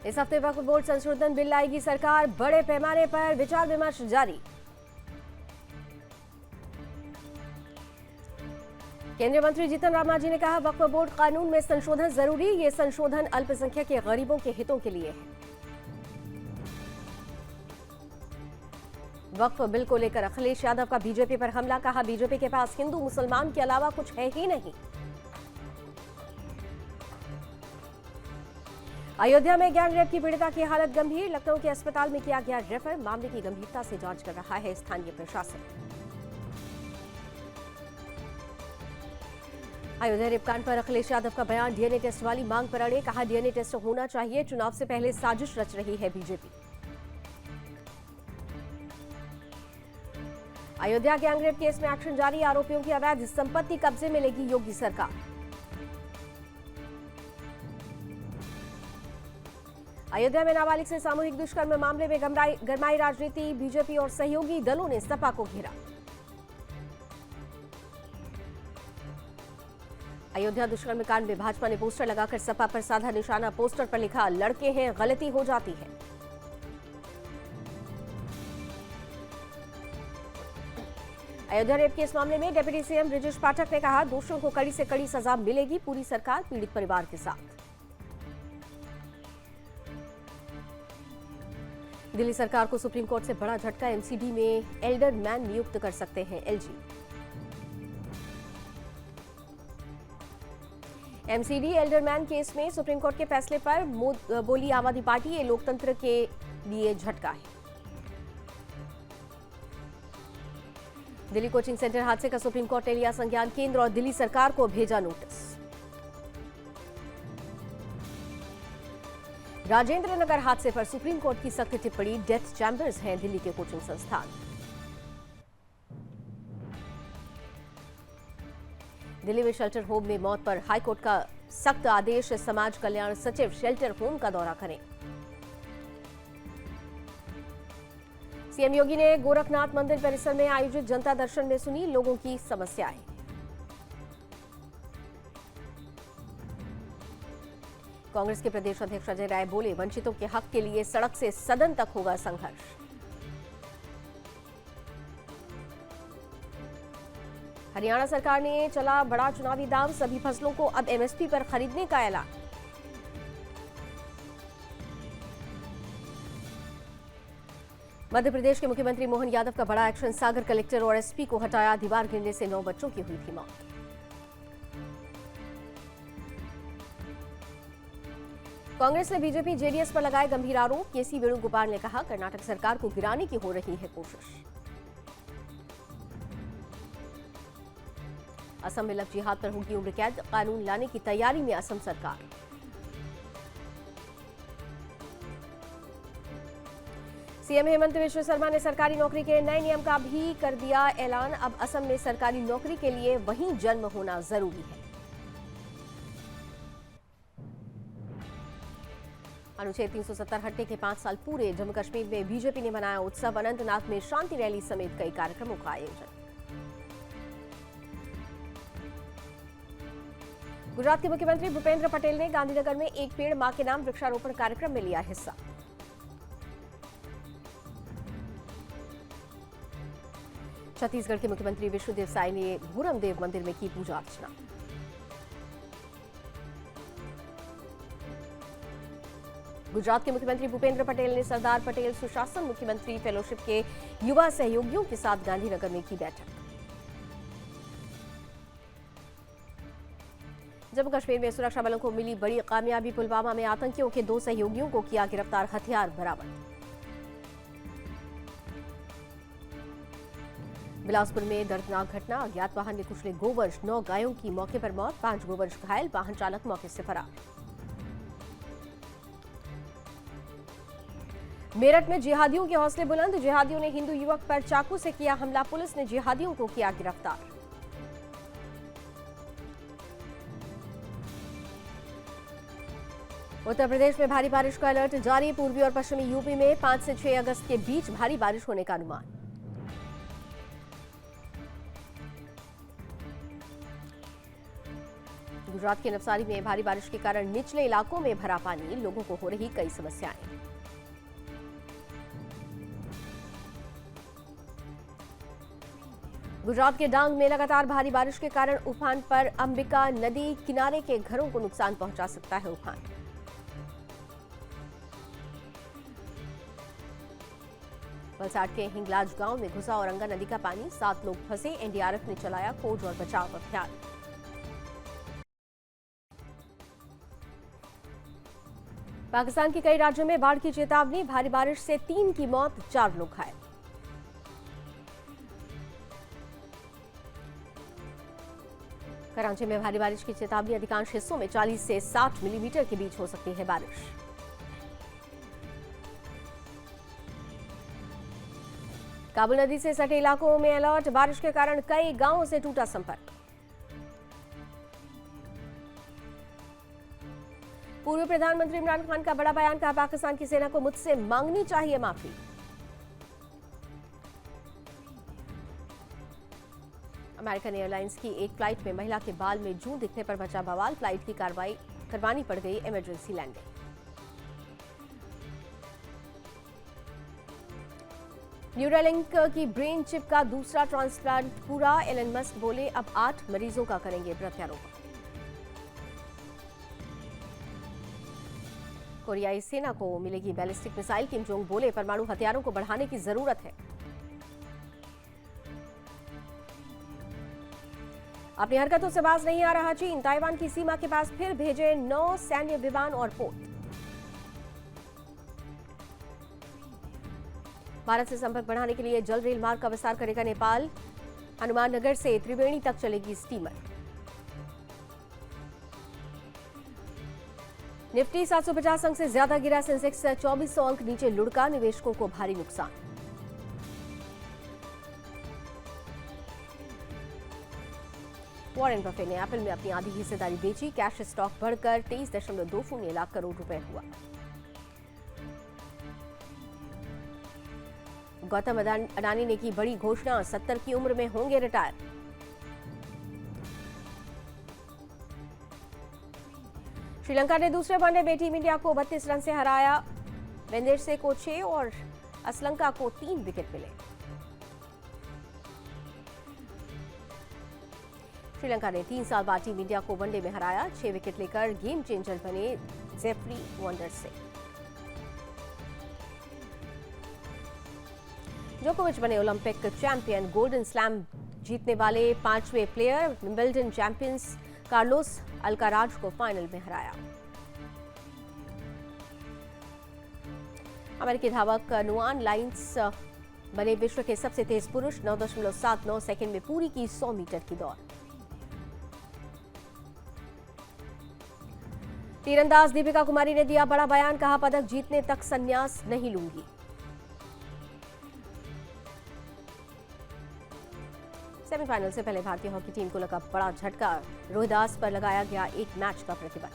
इस हफ्ते वक्फ बोर्ड संशोधन बिल लाएगी सरकार, बड़े पैमाने पर विचार विमर्श जारी। केंद्रीय मंत्री जीतन राम मांझी ने कहा, वक्फ बोर्ड कानून में संशोधन जरूरी, ये संशोधन अल्पसंख्यक के गरीबों के हितों के लिए है। वक्फ बिल को लेकर अखिलेश यादव का बीजेपी पर हमला, कहा बीजेपी के पास हिंदू मुसलमान के अलावा कुछ है ही नहीं। अयोध्या में गैंग रेप की पीड़िता की हालत गंभीर, लखनऊ के अस्पताल में किया गया रेफर, मामले की गंभीरता से जांच कर रहा है स्थानीय प्रशासन। अयोध्या रेपकांड पर अखिलेश यादव का बयान, डीएनए टेस्ट वाली मांग पर अड़े, कहा डीएनए टेस्ट होना चाहिए, चुनाव से पहले साजिश रच रही है BJP. Ayodhya gang rape case में एक्शन जारी, आरोपियों की अवैध संपत्ति कब्जे में लेगी योगी सरकार। अयोध्या में नाबालिग से सामूहिक दुष्कर्म मामले में गरमाई राजनीति, बीजेपी और सहयोगी दलों ने सपा को घेरा। अयोध्या दुष्कर्म कांड में भाजपा ने पोस्टर लगाकर सपा पर साधा निशाना, पोस्टर पर लिखा, लड़के हैं गलती हो जाती है। अयोध्या रेप केस मामले में डिप्टी सीएम ब्रजेश पाठक ने कहा, दोषियों को कड़ी से कड़ी सजा मिलेगी, पूरी सरकार पीड़ित परिवार के साथ। दिल्ली सरकार को सुप्रीम कोर्ट से बड़ा झटका, एमसीडी में एल्डर मैन नियुक्त कर सकते हैं LG. MCD Elder man case में सुप्रीम कोर्ट के फैसले पर बोली आम आदमी पार्टी, ये लोकतंत्र के लिए झटका है। दिल्ली कोचिंग सेंटर हादसे का सुप्रीम कोर्ट ने लिया संज्ञान, केंद्र और दिल्ली सरकार को भेजा नोटिस। राजेंद्र नगर हादसे पर सुप्रीम कोर्ट की सख्त टिप्पणी, डेथ चैंबर्स हैं दिल्ली के कोचिंग संस्थान। दिल्ली में शेल्टर होम में मौत पर हाईकोर्ट का सख्त आदेश, समाज कल्याण सचिव शेल्टर होम का दौरा करें। सीएम योगी ने गोरखनाथ मंदिर परिसर में आयोजित जनता दर्शन में सुनी लोगों की समस्याएं। कांग्रेस के प्रदेश अध्यक्ष अजय राय बोले, वंचितों के हक के लिए सड़क से सदन तक होगा संघर्ष। हरियाणा सरकार ने चला बड़ा चुनावी दांव, सभी फसलों को अब एमएसपी पर खरीदने का ऐलान। मध्य प्रदेश के मुख्यमंत्री मोहन यादव का बड़ा एक्शन, सागर कलेक्टर और एसपी को हटाया, दीवार गिरने से 9 बच्चों की हुई थी मौत। कांग्रेस ने बीजेपी जेडीएस पर लगाए गंभीर आरोप, केसी वेणुगोपाल ने कहा, कर्नाटक सरकार को गिराने की हो रही है कोशिश। असम में लव जिहाद पर होगी उम्र कैद, कानून लाने की तैयारी में असम सरकार। सीएम हेमंत बिश्व शर्मा ने सरकारी नौकरी के नए नियम का भी कर दिया ऐलान, अब असम में सरकारी नौकरी के लिए वहीं जन्म होना जरूरी है। अनुच्छेद 370 हटने के 5 साल पूरे, जम्मू कश्मीर में बीजेपी ने मनाया उत्सव, अनंतनाग में शांति रैली समेत कई कार्यक्रमों का आयोजन। गुजरात के मुख्यमंत्री भूपेंद्र पटेल ने गांधीनगर में एक पेड़ मां के नाम वृक्षारोपण कार्यक्रम में लिया हिस्सा। छत्तीसगढ़ के मुख्यमंत्री विष्णुदेव साय ने भूरमदेव मंदिर में की पूजा अर्चना। गुजरात के मुख्यमंत्री भूपेंद्र पटेल ने सरदार पटेल सुशासन मुख्यमंत्री फेलोशिप के युवा सहयोगियों के साथ गांधीनगर में की बैठक। जम्मू कश्मीर में सुरक्षा बलों को मिली बड़ी कामयाबी, पुलवामा में आतंकियों के 2 सहयोगियों को किया गिरफ्तार, हथियार बरामद। बिलासपुर में दर्दनाक घटना, अज्ञात वाहन ने कुचले गोवंश, 9 गायों की मौके पर मौत, 5 गोवंश घायल, वाहन चालक मौके से फरार। मेरठ में जिहादियों के हौसले बुलंद, जिहादियों ने हिंदू युवक पर चाकू से किया हमला, पुलिस ने जिहादियों को किया गिरफ्तार। उत्तर प्रदेश में भारी बारिश का अलर्ट जारी, पूर्वी और पश्चिमी यूपी में 5 से 6 अगस्त के बीच भारी बारिश होने का अनुमान। गुजरात के नवसारी में भारी बारिश के कारण निचले इलाकों में भरा पानी, लोगों को हो रही कई समस्याएं। गुजरात के डांग में लगातार भारी बारिश के कारण उफान पर, अंबिका नदी किनारे के घरों को नुकसान पहुंचा सकता है उफान। वलसाड के हिंगलाज गांव में घुसा औरंगा नदी का पानी, 7 लोग फंसे, एनडीआरएफ ने चलाया खोज और बचाव अभियान। पाकिस्तान के कई राज्यों में बाढ़ की चेतावनी, भारी बारिश से 3 की मौत, 4 लोग घायल। कराची में भारी बारिश की चेतावनी, अधिकांश हिस्सों में 40 से 60 मिलीमीटर के बीच हो सकती है बारिश। काबुल नदी से सटे इलाकों में अलर्ट, बारिश के कारण कई गांवों से टूटा संपर्क। पूर्व प्रधानमंत्री इमरान खान का बड़ा बयान, कहा पाकिस्तान की सेना को मुझसे मांगनी चाहिए माफी। अमेरिकन एयरलाइंस की एक फ्लाइट में महिला के बाल में जूं दिखने पर मचा बवाल, फ्लाइट की कार्रवाई करवानी पड़ गई इमरजेंसी लैंडिंग। न्यूरालिंक की ब्रेन चिप का दूसरा ट्रांसप्लांट पूरा, एलन मस्क बोले अब 8 मरीजों का करेंगे प्रत्यारोपण। कोरियाई सेना को मिलेगी बैलिस्टिक मिसाइल, किम जोंग बोले परमाणु हथियारों को बढ़ाने की जरूरत है। अपनी हरकतों से बाज नहीं आ रहा चीन, ताइवान की सीमा के पास फिर भेजे 9 सैन्य विमान और पोत। भारत से संपर्क बढ़ाने के लिए जल रेल मार्ग का विस्तार करेगा नेपाल, हनुमान नगर से त्रिवेणी तक चलेगी स्टीमर। निफ्टी 750 अंक से ज्यादा गिरा, सेंसेक्स 2400 अंक नीचे लुढ़का, निवेशकों को भारी नुकसान। वॉरेन बफे ने एप्पल में अपनी आधी हिस्सेदारी बेची, कैश स्टॉक बढ़कर 23.20 लाख करोड़ रुपए हुआ। गौतम अडानी ने की बड़ी घोषणा, 70 की उम्र में होंगे रिटायर। श्रीलंका ने दूसरे वनडे में टीम इंडिया को 32 रन से हराया, वेंदेरसे को 6 और असलंका को 3 विकेट मिले। श्रीलंका ने 3 साल बाद टीम इंडिया को वनडे में हराया, 6 विकेट लेकर गेम चेंजर बने जेफरी वंडरसे। जोकोविच बने ओलंपिक चैंपियन, गोल्डन स्लैम जीतने वाले 5वें player, Wimbledon champions Carlos Alcaraz को फाइनल में हराया। अमेरिकी धावक नुआन लाइन्स बने विश्व के सबसे तेज पुरुष, 9.79 सेकंड में पूरी की 100 मीटर की दौड़। तीरंदाज दीपिका कुमारी ने दिया बड़ा बयान, कहा पदक जीतने तक संन्यास नहीं लूंगी। सेमीफाइनल से पहले भारतीय हॉकी टीम को लगा बड़ा झटका, रोहिदास पर लगाया गया 1 मैच का प्रतिबंध।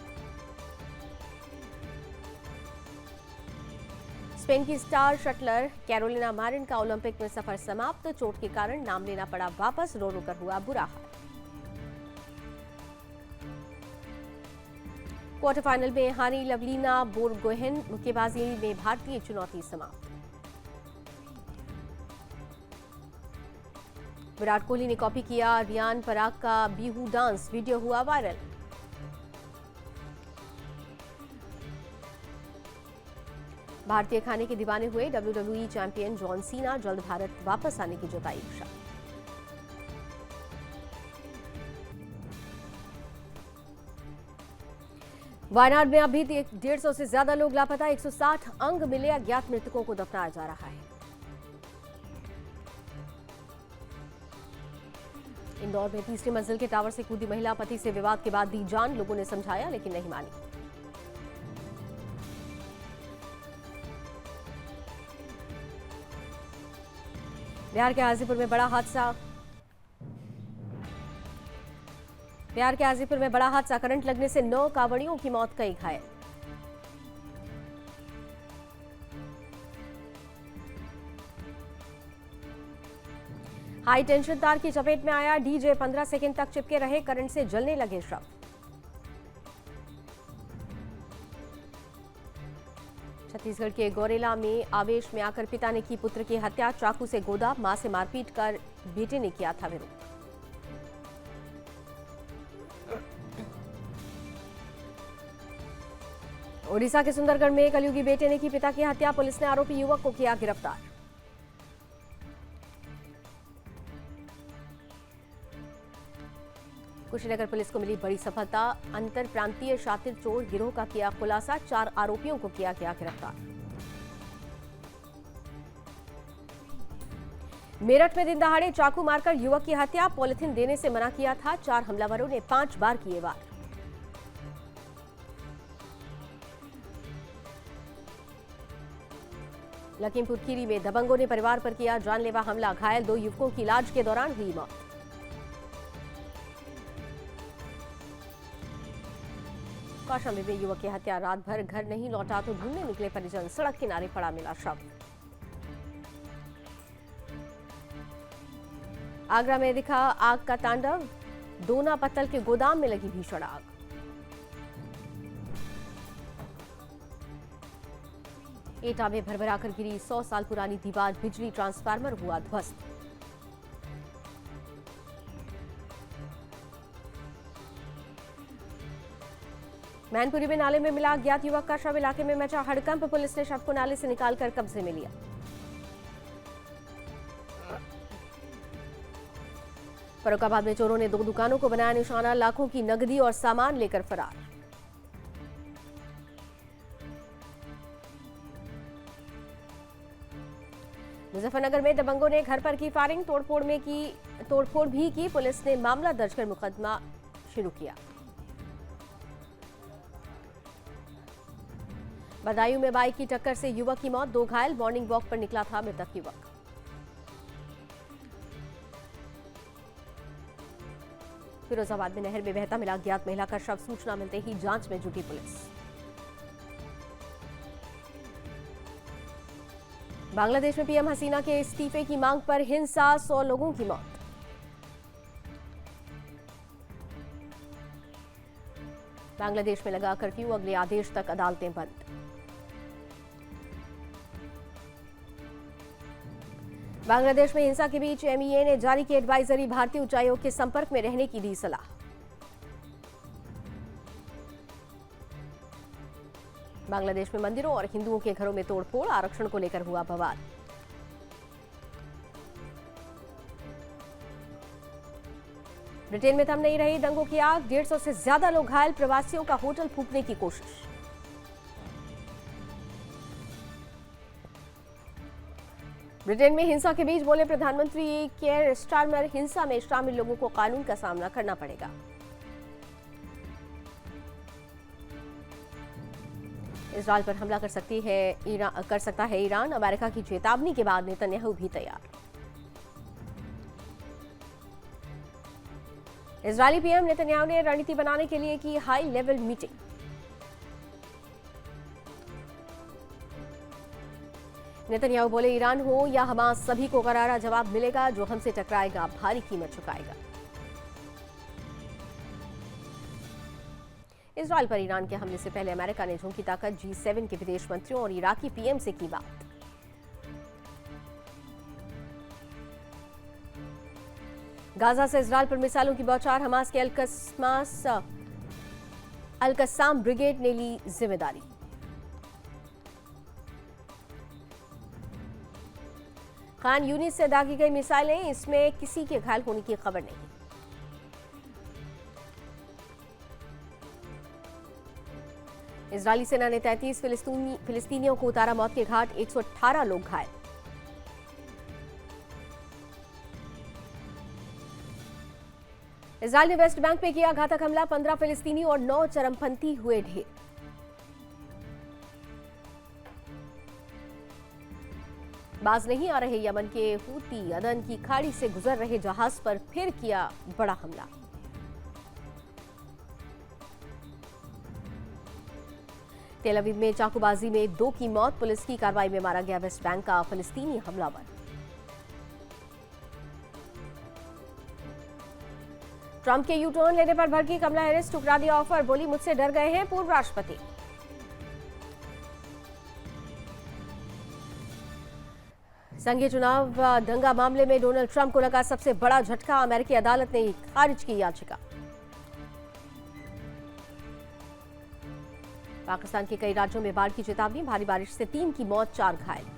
स्पेन की स्टार शटलर कैरोलिना मारिन का ओलंपिक में सफर समाप्त, चोट के कारण नाम लेना पड़ा वापस, रो रो कर हुआ बुरा हाल। क्वार्टर फाइनल में हारी लवलीना बोरगोहेन, मुक्केबाजी में भारतीय चुनौती समाप्त। विराट कोहली ने कॉपी किया रियान पराग का बिहू डांस, वीडियो हुआ वायरल। भारतीय खाने के दीवाने हुए WWE चैंपियन जॉन सीना, जल्द भारत वापस आने की जताई इच्छा। वायनाड में अभी 150 से ज्यादा लोग लापता, 160 अंग मिले, अज्ञात मृतकों को दफनाया जा रहा है। इंदौर में तीसरी मंजिल के टावर से कूदी महिला, पति से विवाद के बाद दी जान, लोगों ने समझाया लेकिन नहीं मानी। बिहार के हाजीपुर में बड़ा हादसा, करंट लगने से 9 कांवड़ियों की मौत, कई घायल। हाई टेंशन तार की चपेट में आया डीजे, 15 सेकंड तक चिपके रहे, करंट से जलने लगे शव। छत्तीसगढ़ के गौरेला में आवेश में आकर पिता ने की पुत्र की हत्या, चाकू से गोदा, मां से मारपीट कर बेटे ने किया था विरोध। ओडिशा के सुंदरगढ़ में कलयुगी बेटे ने की पिता की हत्या, पुलिस ने आरोपी युवक को किया गिरफ्तार। कुशीनगर पुलिस को मिली बड़ी सफलता, अंतर प्रांतीय शातिर चोर गिरोह का किया खुलासा, 4 आरोपियों को किया गया गिरफ्तार। मेरठ में दिन दहाड़े चाकू मारकर युवक की हत्या, पॉलिथीन देने से मना किया था, 4 हमलावरों ने 5 बार किए वार। लखीमपुर खीरी में दबंगों ने परिवार पर किया जानलेवा हमला, घायल 2 युवकों की इलाज के दौरान हुई मौत। कौशाम्बी में युवक की हत्या, रात भर घर नहीं लौटा तो ढूंढने निकले परिजन, सड़क किनारे पड़ा मिला शव। आगरा में दिखा आग का तांडव, दोना पत्तल के गोदाम में लगी भीषण आग। एटा में भरभरा कर गिरी 100 साल पुरानी दीवार, बिजली ट्रांसफार्मर हुआ ध्वस्त। मैनपुरी में नाले में मिला अज्ञात युवक का शव, इलाके में मचा हड़कंप, पुलिस ने शव को नाले से निकालकर कब्जे में लिया। फर्रुखाबाद में चोरों ने 2 दुकानों को बनाया निशाना, लाखों की नकदी और सामान लेकर फरार। मुजफ्फरनगर में दबंगों ने घर पर की फायरिंग, तोड़फोड़ भी की, पुलिस ने मामला दर्ज कर मुकदमा शुरू किया। बदायूं में बाइक की टक्कर से युवक की मौत, 2 घायल, मॉर्निंग वॉक पर निकला था मृतक युवक। फिरोजाबाद में नहर में बहता मिला अज्ञात महिला का शव, सूचना मिलते ही जांच में जुटी पुलिस। बांग्लादेश में पीएम हसीना के इस्तीफे की मांग पर हिंसा, 100 लोगों की मौत। बांग्लादेश में लगा कर्फ्यू, अगले आदेश तक अदालतें बंद। बांग्लादेश में हिंसा के बीच एमईए ने जारी की एडवाइजरी, भारतीय उच्चायोग के संपर्क में रहने की दी सलाह। बांग्लादेश में मंदिरों और हिंदुओं के घरों में तोड़फोड़, आरक्षण को लेकर हुआ बवाल। ब्रिटेन में थम नहीं रही दंगों की आग, 150 से ज्यादा लोग घायल, प्रवासियों का होटल फूंकने की कोशिश। ब्रिटेन में हिंसा के बीच बोले प्रधानमंत्री केयर स्टारमर, हिंसा में शामिल लोगों को कानून का सामना करना पड़ेगा। इजरायल पर हमला कर सकता है ईरान, अमेरिका की चेतावनी के बाद नेतन्याहू भी तैयार। इजरायली पीएम नेतन्याहू ने रणनीति बनाने के लिए की हाई लेवल मीटिंग। नेतन्याहू बोले ईरान हो या हमास, सभी को करारा जवाब मिलेगा, जो हमसे टकराएगा भारी कीमत चुकाएगा। इजरायल पर ईरान के हमले से पहले अमेरिका ने झोंकी ताकत, G7 के विदेश मंत्रियों और इराकी पीएम से की बात। गाजा से इजरायल पर मिसाइलों की बौछार, हमास के अल-कस्साम ब्रिगेड ने ली जिम्मेदारी। खान यूनिस से दागी गई मिसाइलें, इसमें किसी के घायल होने की खबर नहीं। इजरायली सेना ने 33 फिलिस्तीनियों को उतारा मौत के घाट, 118 लोग घायल। इजरायल ने वेस्ट बैंक में किया घातक हमला, 15 फिलिस्तीनी और 9 चरमपंथी हुए ढेर। बाज नहीं आ रहे यमन के हूती, अदन की खाड़ी से गुजर रहे जहाज पर फिर किया बड़ा हमला। तेल अवीव में चाकूबाजी में 2 की मौत, पुलिस की कार्रवाई में मारा गया वेस्ट बैंक का फिलिस्तीनी हमलावर। ट्रंप के यू टर्न लेने पर भड़की कमला हैरिस, ठुकरा दिया ऑफर, बोली मुझसे डर गए हैं पूर्व राष्ट्रपति। संघीय चुनाव दंगा मामले में डोनाल्ड ट्रंप को लगा सबसे बड़ा झटका, अमेरिकी अदालत ने खारिज की याचिका। पाकिस्तान के कई राज्यों में बाढ़ की चेतावनी, भारी बारिश से 3 की मौत, 4 घायल।